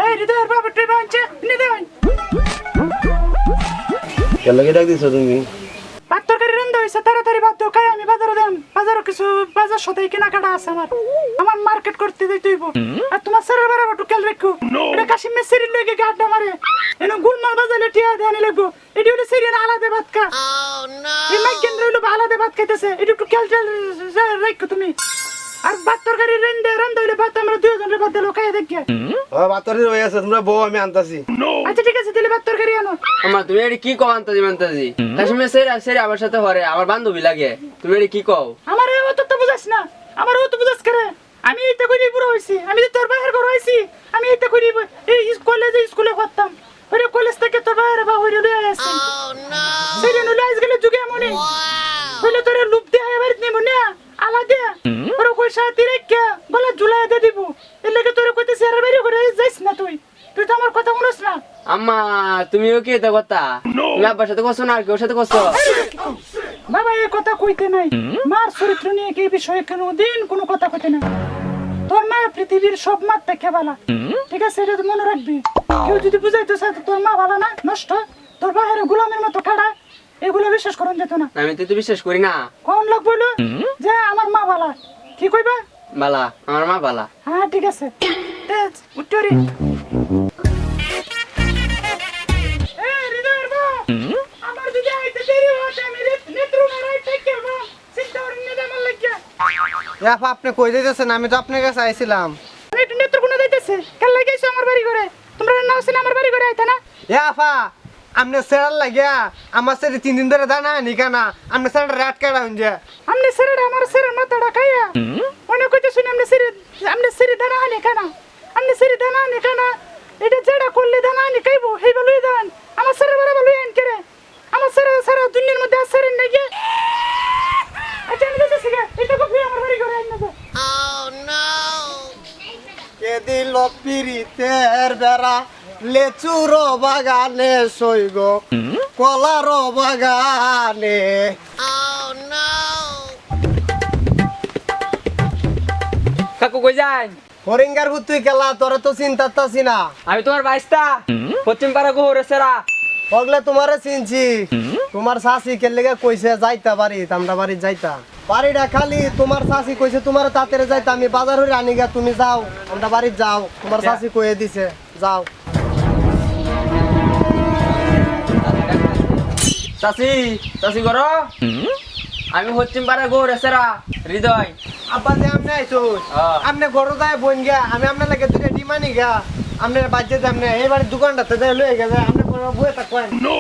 এই হৃদয়ের বাবা ট্রে বাঁচছে নিদেন কেন লাগে ডাক দিছো তুমি? ভাত তরকারি রান্না হয়েছে, তাড়াতাড়ি ভাত দাও, খাই আমি বাজারে দেন। বাজারে কিছু বাজার সাথে কেনাকাটা আছে আমার মার্কেট করতে দিতে হইব। আর তোমার স্যারের বাড়া একটু খেয়াল রাখো, এটা কাশিমের সিরিয়াল লইগে আড্ডা মারে, এনে গুলমাল বাজারে টিয়া দেয়ানি লাগবো। এটি হলো সিরিয়াল আলাদা ভাত খা, এই মাইক কেন্দ্র হইলো আলাদা ভাত খাইতেছে, এটি একটু খেয়াল রাখো তুমি। আর ভাত তরকারি রান্না হইলে ভাত আমরা দুজনের ভাত দিলো খাই দেখি। বাতরি হয়ে আছে, তোমরা বউ আমি আনতাছি। আচ্ছা ঠিক আছে, তাহলে ভাত তরকারি আনো। আমা তুমি এটি কি কও আনতাজি কাশ্মীর সেরা আমার সাথে হরে আমার বান্ধবী লাগে, তুমি এটি কি কও? আমার অত তো বুঝাস না, আমার অত বুঝাস করে। আমি এইটা করি বুড়ো হইছি, আমি তো তোর বাইরে ঘর হইছি, আমি এইটা করি এই স্কুলে পড়তাম, ওরে কলেজ থেকে তোর বাইরে বা হইরে লই আসছি। সেদিন লই আইস গেলে যুগে মনে হইলে তোরে লুপ দিয়ে এবার নিব না আলাদা ওরে পয়সা দিয়ে রেখে বলে ঝুলাই দিয়ে দিব। এর লাগে তোরে কইতেছি আর বাইরে ঘরে যাইস না, তুই তো আমার কথা শুনছ না। আম্মা তুমিও কি এটা কথা? তুমি আব্বার সাথে কইছো না আর কেউ সাথে কইছো? বাবা এই কথা কইতে নাই, মার চরিত্র নিয়ে কি বিষয়ে কোনোদিন কোনো কথা কইতে নাই। তোর মা পৃথিবীর সব মার থেকে ভালো, ঠিক আছে? এটা মনে রাখবি। কেউ যদি বুঝাইতে চায় তোর মা ভালো না, নষ্ট, তোর বাহিরে গোলামের মতো কাটা, এগুলো বিশ্বাস করন যেত না। আমি তো বিশ্বাস করি না। কোন লোক বললো যে আমার মা ভালো? কি কইবা? বালা, আমার মা বালা। হ্যাঁ ঠিক আছে, উত্তরি আমার যদি আইতে দেরি হয় আমি নেত্র মারাই থেকে চিন্তা করেন না আমার লাগিয়া। আপনি কই যাইতেছেন? আমি তো আপনার কাছে আইছিলাম। আমি একটু নেত্র কোনা যাইতেছে, কাল লাগাইছো আমার বাড়ি ঘরে, তোমরা না হইছেন আমার বাড়ি ঘরে আইতা না? আপা আপনি সেরাল লাগিয়া আমার সাথে 3 দিন ধরে দানা নিকানা আপনি সেরাল রাত কাটা হইছে। আমনে সেরের আমার সেরের মাথাটা খাইয়া অনেক কইতে শুনি আমনে সেরে দানা আনে কেনা, আমনে সেরে দানা আনে কেনা, এটা যেটা করলে দানা আনে খাইবো হেই বলুই দেন। আমার সেরের বাড়া বলুই আন করে, আমার সেরে সারা দুনিয়ার মধ্যে সেরের নাই গে। আচ্ছা আমি যাইতেছি গে, এটা কফি আমার বাড়ি ঘরে আইন না। কে দিল পিরিতের বেড়া লেচুর বাগানে সইগ কলার বাগানে। কাকু কই যাই? হরিঙ্গার ভূত তুই গেলা, তোরা তো চিন্তাতাছি না। আমি তোমার বাইস্তা পশ্চিম পাড়া গোহরে সেরা। পগলে তোমারে চিনছি, তোমার শাশি কে লেগে কইছে যাইতা বাড়ি, আমরা বাড়ি যাইতা। বাড়িটা খালি তোমার শাশি কইছে তোমার তাড়াতাড়ি যাইতা, আমি বাজার হইরে আনি গা, তুমি যাও আমরা বাড়ি যাও, তোমার শাশি কইয়ে দিছে যাও। চাচি চাচি করো, আমি পশ্চিম পাড়া গোহরে সেরা হৃদয়। আব্বা যে আমনে আইছো, আমনে ঘর যায় বোন গা, আমি আপনার লাগে দুটো ডিমানি গা, আপনার বাজে আমনে এই বাড়ির দোকানটাতে যাই লয়ে গেছে, আপনি বয়ে থাকেন। নো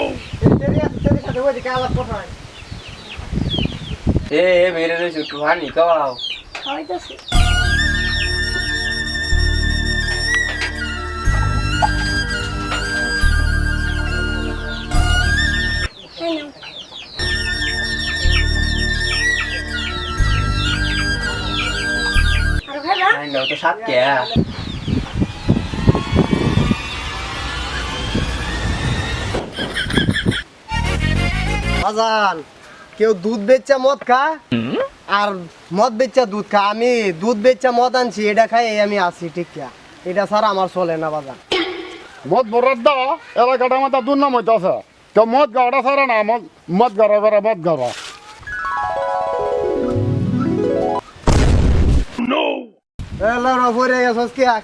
তেরি আছে, তেরি সাথে ওই দিকে আলাপ কোথায়? এ মেরে রইছো একটু হানি খাওয়াও। খাইতাছি Anh đâu có sách kìa. বাজান কেউ দুধ বেচা মদ খা আর মদ বেচা দুধ খা, আমি দুধ বেচা মদ আনছি, এটা খাই আমি আছি ঠিক কিয়া, এটা ছাড়া আমার চলে না বাজান। মদ বরাদ্দ এলাকাটা আমাদের দুর্নাম হইতেছে, তো মদ গাওয়াটা ছাড়া না, মদ গাড়া করে মদ গাওয়া।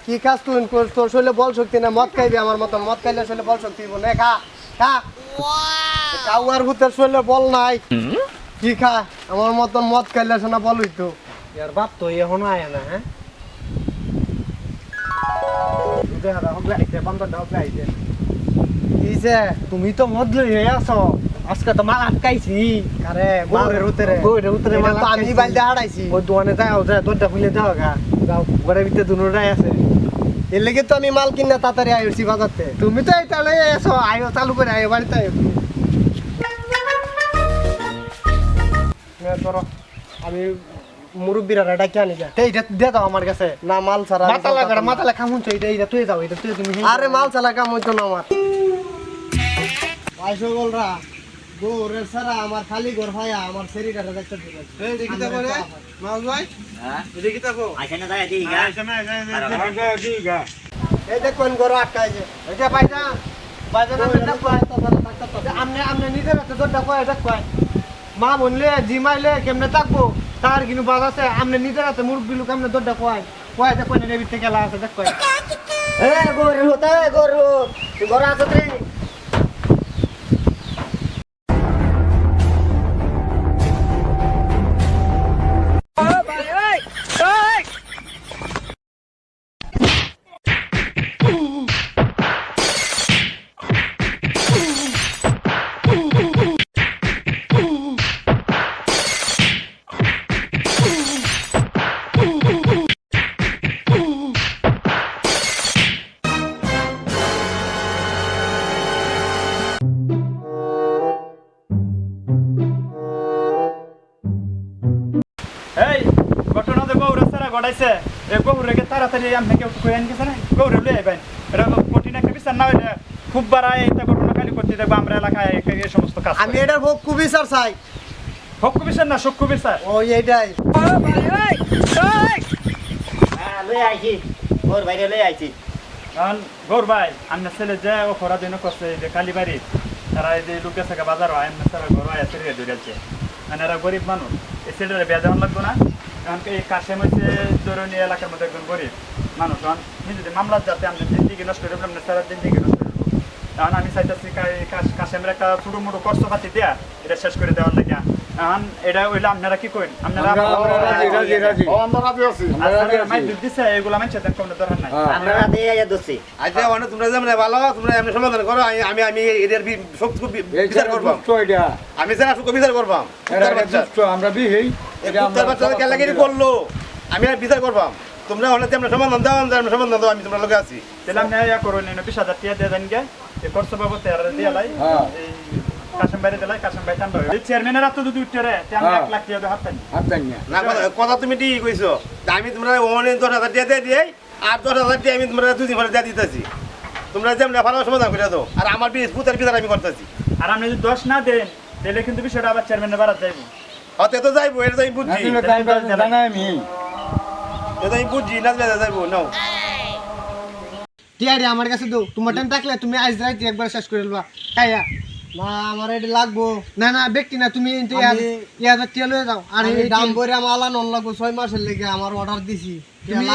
কি খাস তুই? তোর শরীরে বল শক্তি না, মদ খাইবি আমার মতন, মদ খাইলে শরীরে বল শক্তি না, খা খা। কাউয়ার ভূতের শরীরে বল নাই, কি খা আমার মতন মদ খাইলে শোনা বল হইতো। ইয়ার বাপ তো এখনো আয় না। হ্যাঁ তুমি তো মদ লই আছো, আজকে তো মাল আটকাইছি। আরে গৌরের উতরে মাল তো আমি বাইল দিয়ে হারাইছি। ওই দোকানে যাও, যা দরজা খুলে দাও গা, যাও ঘরের ভিতরে দুনোটাই আছে। এর লেগে তো আমি মাল কিনা তাড়াতাড়ি আইছি বাজারতে। তুমি তো এই তাহলে এসো, আয়ো চালু করে আয়ো বাড়িতে আয়ো। আমি মুরব্বীরা ডাকি আনি যা, এইটা দিয়ে দাও আমার কাছে। না মাল ছাড়া মাথা লাগা মুনছো, এইটা তুই যাও, এটা তুই তুমি। আরে মাল ছাড়া কাম হইতো না আমার। আইসো বলরা গোরে সারা আমার খালি ঘর ভাইয়া আমার শরীরটা দেখতে দিবে। এই দেখি তো করে মাল ভাই, হ্যাঁ দেখি তো আইছে না যায় দিগা, আইছে না যায় দিগা। এই দেখুন গরু আটকাইছে এটা ভাইজান ভাইজান আপনি দেখুন আমনে নিজের হাতে দরটা কয় দেখুন মা বললে জিমাইলে কেমনে থাকবো তার কিন্তু বাজ আছে আমনে নিজের হাতে মুরব্বি লোক আমনে দরটা কয় দেখুন এর ভিতরে খেলা আছে দেখুন এ গরু হতে গরু তুই গরু আছে রে এই ঘটনা তো গৌরা সারা গড়াইছে এই গৌরকে তাড়াতাড়ি আমি কেউ কই আন গেছে না গৌর লই আইবেন এটা কঠিন একটা বিচার না হইলে খুব বাড়ায় এটা ঘটনা খালি করতে দেখবো আমরা এলাকায় এই সমস্ত কাজ আমি এটার ভোগ খুবই স্যার চাই হক্কু বিচার না সক্কু বিচার ওই এইটাই কারণ গৌর ভাই আপনার ছেলে যে ও খরা দিন করছে যে কালীবাড়ি তারা এই যে লোকের থেকে বাজার হয় আপনার ছেলে ঘর হয় সেটা দৌড়াচ্ছে মানে এরা গরিব মানুষ এই ছেলেটা বেয়া দেওয়ান লাগতো না কারণ এই কাশেম হচ্ছে ধরুন এলাকার মধ্যে একজন গরিব মানুষ কারণ যদি মামলার যাতে আপনার জিন্দিগি নষ্ট করে আপনার ছেলের জিন্দিগি নষ্ট করে এখন আমি চাইতেছি কাশেমের একটা ছোটো মোটো কষ্টপাতি দেয়া এটা শেষ করে দেওয়ার লাগে এখন এটা হইলে আপনারা কি করেন আপনারা আমরা রাজি আছি দিচ্ছে এগুলো আমি চেতন কোনো দরকার নাই আচ্ছা মানে তোমরা যেমন ভালো তোমরা এমনি সমাধান করো আমি এটার সব বিচার করবাম আমি স্যার সব বিচার করবাম আমরা বিহেই কুত্তার বাচ্চাদের কেলাগিরি করলো আমি আর বিচার করবাম তোমরা হলে আমরা সমাধান দাও আমি সমাধান দাও আমি তোমরা লোকে আছি তাহলে আমি ইয়া করুন 20,000 টাকা দিয়ে দেন গে এই খরচ বাবদ আর দিয়ে লাই এই কাশেম বাইরে দিলাই কাশেম ভাই টানবা এই চেয়ারম্যানের হাতে যদি উঠতে রে তে আমি 1 লাখ টাকা দিয়ে হাত পাই না কথা তুমি ঠিক কইছো আমি তোমরা ওনে 10,000 টাকা দিয়ে আর 10,000 টাকা আমি তোমরা দুদিন পরে দিয়ে দিতেছি তোমরা যেমন ভালো সমাধান করে দাও আর আমার পুতার বিচার আমি করতেছি আর আপনি যদি 10 না দেন তাহলে কিন্তু বিষয়টা আবার চেয়ারম্যানের বাড়াত যাইব হতে তো যাইবো এটা তো আমি বুঝছি এটা আমি বুঝছি না যাইবো নাও টিয়ারি আমার কাছে দাও তোমার টাইম থাকলে তুমি আজ রাইতে একবার শেষ করে লবা কাইয়া না আমার এটা লাগবো না না ব্যক্তি না তুমি ইয়াদা টিয়া লয়ে যাও আর এই দাম বইরা মালা নন লাগবো 6 মাসের লেগে আমার অর্ডার দিছি তুমি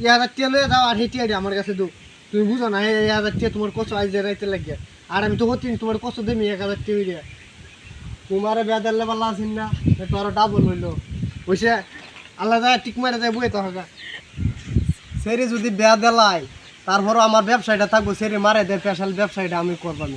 ইয়াদা টিয়া লয়ে যাও আর এই টিয়ারি আমার কাছে দাও তুমি বুঝো না এই ইয়াদা টিয়া তোমার কষ্ট আজ রাইতে লাগে আর আমি তো হতিন তোমার কষ্ট দেমি 1000 টিয়া দিয়া তোমারে বেদার লেভেল আছেন না তো আরো ডাবল হইলো ওইসে আলাদা টিক মারে যায় বইতে হবে সেরি যদি বেয়া দেলাই তারপরও আমার ব্যবসায়টা থাকবো সেরি মারে দেয় স্পেশাল ব্যবসায়টা আমি করবাম